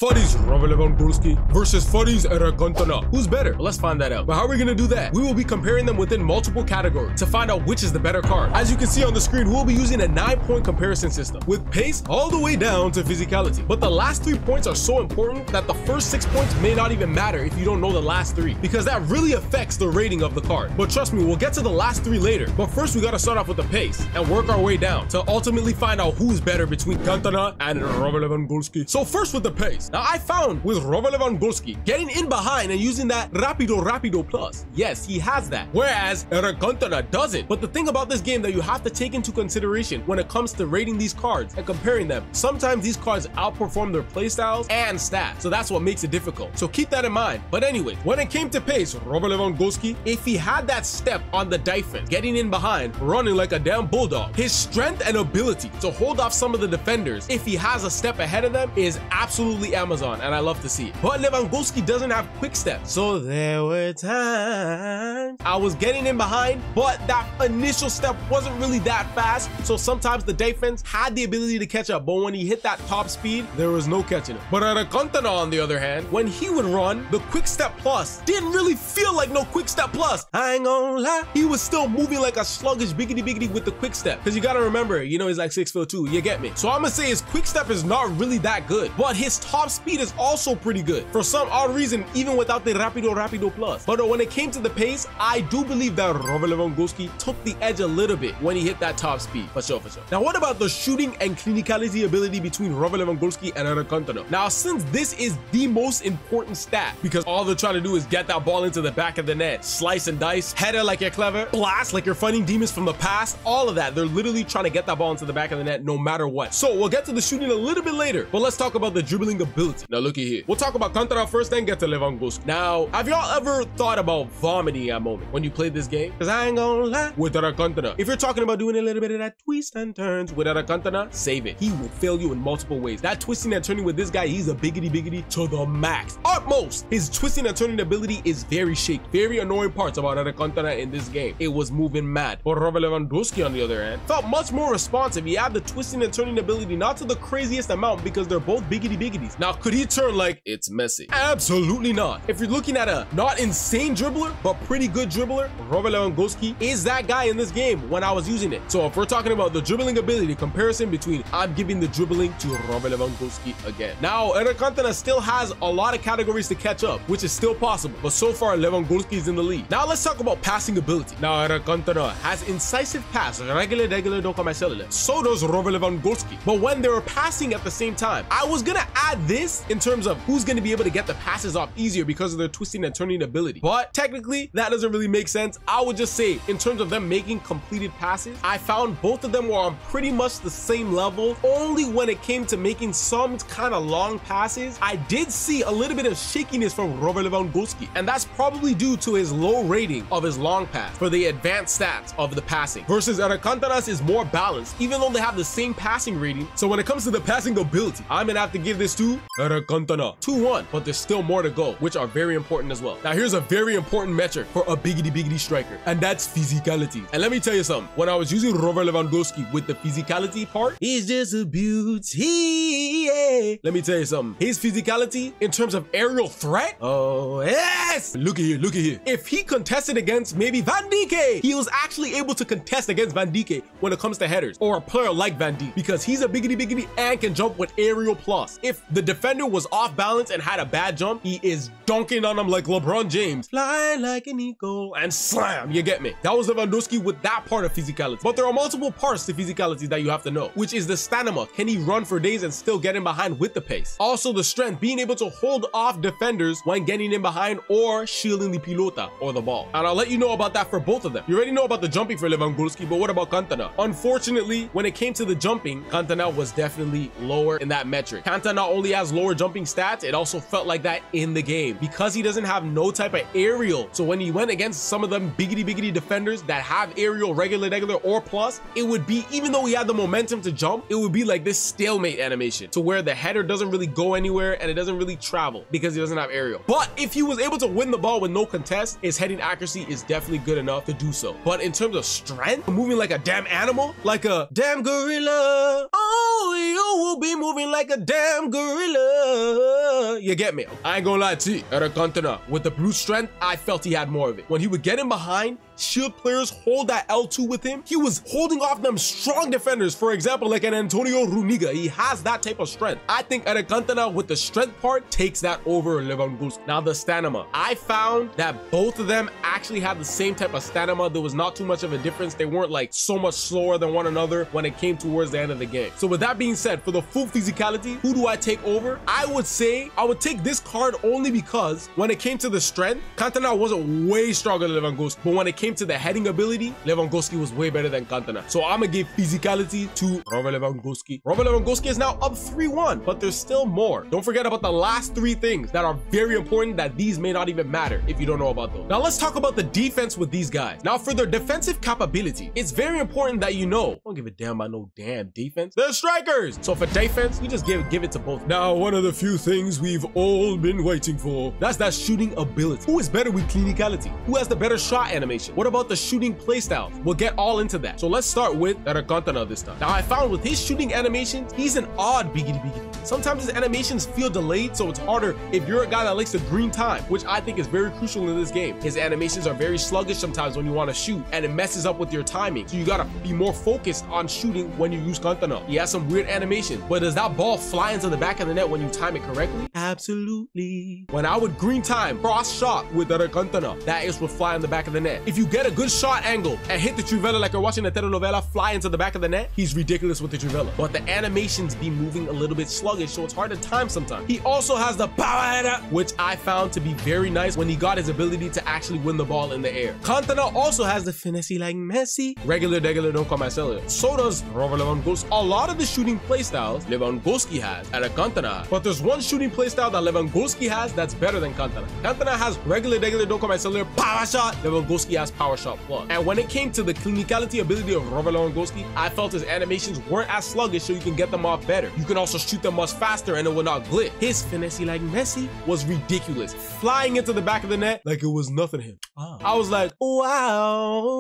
futties Lewandowski versus futties cantona. Who's better? Well, let's find that out. But how are we gonna do that? We will be comparing them within multiple categories to find out which is the better card. As you can see on the screen, we'll be using a 9-point comparison system with pace all the way down to physicality. But the last 3 points are so important that the first 6 points may not even matter if you don't know the last 3, because that really affects the rating of the card. But trust me, we'll get to the last 3 later. But first, we gotta start off with the pace and work our way down to ultimately find out who's better between Cantona and Lewandowski. So first with the pace. Now I found with Lewandowski getting in behind and using that rapido plus. Yes, he has that. Whereas Cantona doesn't. But the thing about this game that you have to take into consideration when it comes to rating these cards and comparing them, sometimes these cards outperform their playstyles and stats. So that's what makes it difficult. So keep that in mind. But anyway, when it came to pace, Lewandowski, if he had that step on the defense, getting in behind, running like a damn bulldog, his strength and ability to hold off some of the defenders if he has a step ahead of them is absolutely Amazon, and I love to see it. But Lewandowski doesn't have quick steps. So there were times I was getting in behind, but that initial step wasn't really that fast. So sometimes the defense had the ability to catch up, but when he hit that top speed, there was no catching him. But Cantona, on the other hand, when he would run, the quick step plus didn't really feel like no quick step plus. I ain't gonna lie, he was still moving like a sluggish biggity with the quick step. Because you gotta remember, you know, he's like 6'2", you get me? So I'm gonna say his quick step is not really that good, but his top speed is also pretty good for some odd reason, even without the rapido plus. But when it came to the pace, I do believe that Lewandowski took the edge a little bit when he hit that top speed, for sure. Now what about the shooting and clinicality ability between Lewandowski and Cantona? Now since this is the most important stat, because all they're trying to do is get that ball into the back of the net, slice and dice, header like you're clever, blast like you're fighting demons from the past, all of that, they're literally trying to get that ball into the back of the net no matter what. So we'll get to the shooting a little bit later, but let's talk about the dribbling ability. Now looky here, we'll talk about Cantona first, then get to Lewandowski. Now, have y'all ever thought about vomiting at a moment when you played this game? Because I ain't gonna lie, with Cantona, if you're talking about doing a little bit of that twist and turns with Cantona, save it. He will fail you in multiple ways. That twisting and turning with this guy, he's a biggity to the max. Utmost, his twisting and turning ability is very shaky. Very annoying parts about Cantona in this game. It was moving mad. But Lewandowski, on the other hand, felt much more responsive. He had the twisting and turning ability, not to the craziest amount, because they're both biggities. Now, could he turn like it's Messi? Absolutely not. If you're looking at a not insane dribbler, but pretty good dribbler, Lewandowski is that guy in this game when I was using it. So if we're talking about the dribbling ability comparison between, I'm giving the dribbling to Lewandowski again. Now, Cantona still has a lot of categories to catch up, which is still possible, but so far Lewandowski is in the lead. Now let's talk about passing ability. Now Cantona has incisive pass, regular don't come cellular. So does Lewandowski. But when they were passing at the same time, I was gonna add this in terms of who's gonna be able to get the passes off easier because of their twisting and turning ability. But technically, that doesn't really make sense. I would just say, in terms of them making completed passes, I found both of them were on pretty much the same level. Only when it came to making some kind of long passes, I did see a little bit of shakiness from Lewandowski, and that's probably due to his low rating of his long pass for the advanced stats of the passing, versus Cantona's is more balanced, even though they have the same passing rating. So when it comes to the passing ability, I'm gonna have to give this to Cantona 2-1, but there's still more to go, which are very important as well. Now here's a very important metric for a biggity striker, and that's physicality. And let me tell you something, when I was using Lewandowski with the physicality part, he's just a beauty, yeah. Let me tell you something, his physicality in terms of aerial threat, oh yes, look at here. If he contested against maybe Van Dijk, he was actually able to contest against Van Dijk when it comes to headers, or a player like Van Dijk, because he's a biggity and can jump with aerial plus. If the defender was off balance and had a bad jump, he is dunking on him like LeBron James, fly like an eagle and slam, you get me? That was Lewandowski with that part of physicality. But there are multiple parts to physicality that you have to know, which is the stamina. Can he run for days and still get in behind with the pace? Also the strength, being able to hold off defenders when getting in behind or shielding the pilota or the ball. And I'll let you know about that for both of them. You already know about the jumping for Lewandowski, but what about Cantona? Unfortunately, when it came to the jumping, Cantona was definitely lower in that metric. Cantona not only has lower jumping stats, it also felt like that in the game because he doesn't have no type of aerial. So when he went against some of them biggity defenders that have aerial regular or plus, it would be, even though he had the momentum to jump, it would be like this stalemate animation to where the header doesn't really go anywhere and it doesn't really travel because he doesn't have aerial. But if he was able to win the ball with no contest, his heading accuracy is definitely good enough to do so. But in terms of strength, moving like a damn animal, like a damn gorilla, oh, you will be moving like a damn gorilla. You get me? I ain't gonna lie to you. Eric Cantona, with the brute strength, I felt he had more of it. When he would get in behind, shield players hold that L2 with him, he was holding off them strong defenders. For example, like an Antonio Runiga, he has that type of strength. I think Eric Cantona with the strength part takes that over Lewandowski. Now the stamina, I found that both of them actually had the same type of stamina. There was not too much of a difference. They weren't like so much slower than one another when it came towards the end of the game. So with that being said, for the full physicality, who do I take over? I would say I would take this card only because when it came to the strength, Cantona wasn't way stronger than Lewandowski, but when it came to the heading ability, Lewandowski was way better than Cantona. So I'm gonna give physicality to Robert Lewandowski. Robert Lewandowski is now up 3-1, but there's still more. Don't forget about the last three things that are very important, that these may not even matter if you don't know about those. Now let's talk about the defense with these guys. Now for their defensive capability, it's very important that you know, don't give a damn about no damn defense. They're strikers. So for defense, you just give it to both. Now, one of the few things we've all been waiting for, that's that shooting ability. Who is better with clinicality? Who has the better shot animation? What about the shooting playstyle? We'll get all into that. So let's start with Eric Cantona this time. Now I found with his shooting animations, he's an odd biggity. Sometimes his animations feel delayed, so it's harder if you're a guy that likes the green time, which I think is very crucial in this game. His animations are very sluggish sometimes when you want to shoot, and it messes up with your timing. So you gotta be more focused on shooting when you use Cantona. He has some weird animation, but does that ball fly into the back of the net when you time it correctly? Absolutely. When I would green time cross shot with Eric Cantona, that is what fly in the back of the net. If you get a good shot angle and hit the trivela like you're watching a telenovela, fly into the back of the net, he's ridiculous with the trivela. But the animations be moving a little bit sluggish, so it's hard to time sometimes. He also has the power header, which I found to be very nice when he got his ability to actually win the ball in the air. Cantona also has the finessey like Messi. Regular, don't call myself. So does Robert Lewandowski. A lot of the shooting playstyles Lewandowski has and Cantona has. But there's one shooting playstyle that Lewandowski has that's better than Cantona. Cantona has regular, don't call myself power shot. Lewandowski has power shot plus. And when it came to the clinicality ability of Robert Lewandowski, I felt his animations weren't as sluggish, so you can get them off better. You can also shoot them much faster and it will not glitch. His finessey like Messi was ridiculous, flying into the back of the net like it was nothing to him. I was like, wow.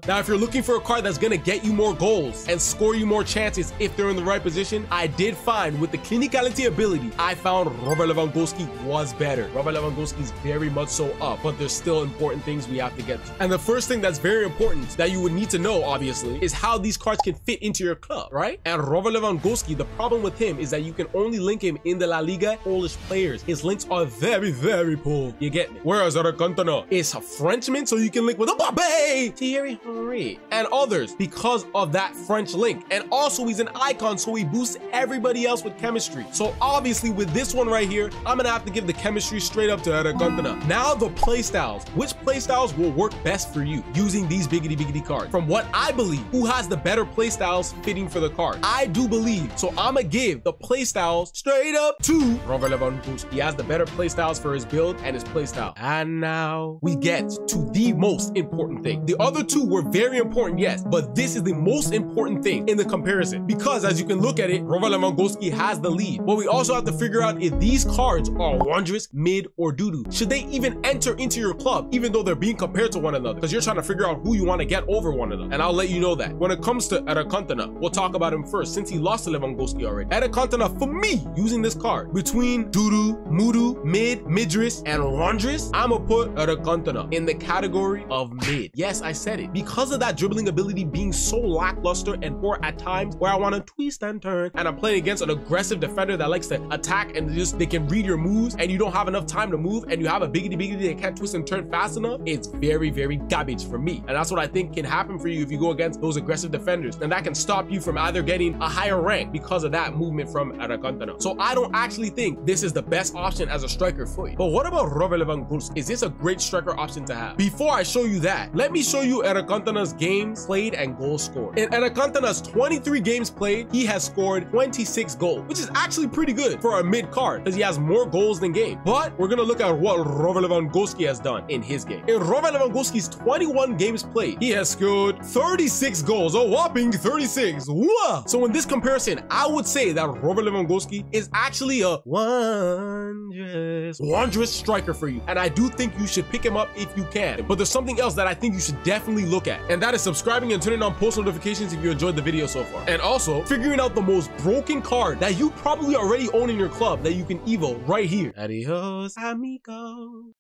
Now, if you're looking for a card that's gonna get you more goals and score you more chances if they're in the right position, I did find with the clinicality ability, I found Robert Lewandowski was better. Robert Lewandowski is very much so up, but there's still important things we have to get to. And the first thing that's very important that you would need to know, obviously, is how these cards can fit into your club, right? And Robert Lewandowski, the problem with him is that you can only link him in the La Liga Polish players. His links are very poor. You get me? Whereas Eric Cantona is a Frenchman, so you can link with Mbappe, Thierry Henry, and others because of that French link. And also he's an icon, so he boosts everybody else with chemistry. So obviously with this one right here, I'm gonna have to give the chemistry straight up to Eric Cantona. Now the playstyles. Which playstyles will work best for you using these biggity cards? From what I believe, who has the better playstyles fitting for the card? I do believe, so I'm gonna give the playstyles straight up to Robert Lewandowski. He has the better playstyles for his build and his playstyle. And now we get to the most important thing. The other two were very important, yes, but this is the most important thing in the comparison because as you can look at it, Robert Lewandowski has the lead. But we also have to figure out if these cards are wondrous, mid, or doo-doo. Should they even enter into your club even though they're being compared to one another? Because you're trying to figure out who you want to get over one another. And I'll let you know that. When it comes to Eric Cantona, we'll talk about him first since he lost to Lewandowski already. Eric Cantona, for me, using this card, between doo-doo, mudu, mid, midris, and wondrous, I'm gonna put Eric Cantona in the category of mid. Yes, I said it. Because of that dribbling ability being so lackluster and poor at times where I want to twist and turn, and I'm playing against an aggressive defender that likes to attack and they can read your moves and you don't have enough time to move and you have a biggity that can't twist and turn fast enough, it's very garbage for me. And that's what I think can happen for you if you go against those aggressive defenders. And that can stop you from either getting a higher rank because of that movement from Eric Cantona. So I don't actually think this is the best option as a striker for you. But what about Robert Lewandowski? Is this a great striker option to have? Before I show you that, let me show you Eric Cantona's games played and goals scored. In Eric Cantona's 23 games played, he has scored 26 goals, which is actually pretty good for a mid card because he has more goals than games. But we're gonna look at what Robert Lewandowski has done in his game. In Robert Lewandowski's 21 games played, he has scored 36 goals, a whopping 36. Whoa! So in this comparison, I would say that Robert Lewandowski is actually a wondrous striker for you. And I do think think you should pick him up if you can. But there's something else that I think you should definitely look at, and that is subscribing and turning on post notifications if you enjoyed the video so far. And also figuring out the most broken card that you probably already own in your club that you can evo right here. Adios, amigo.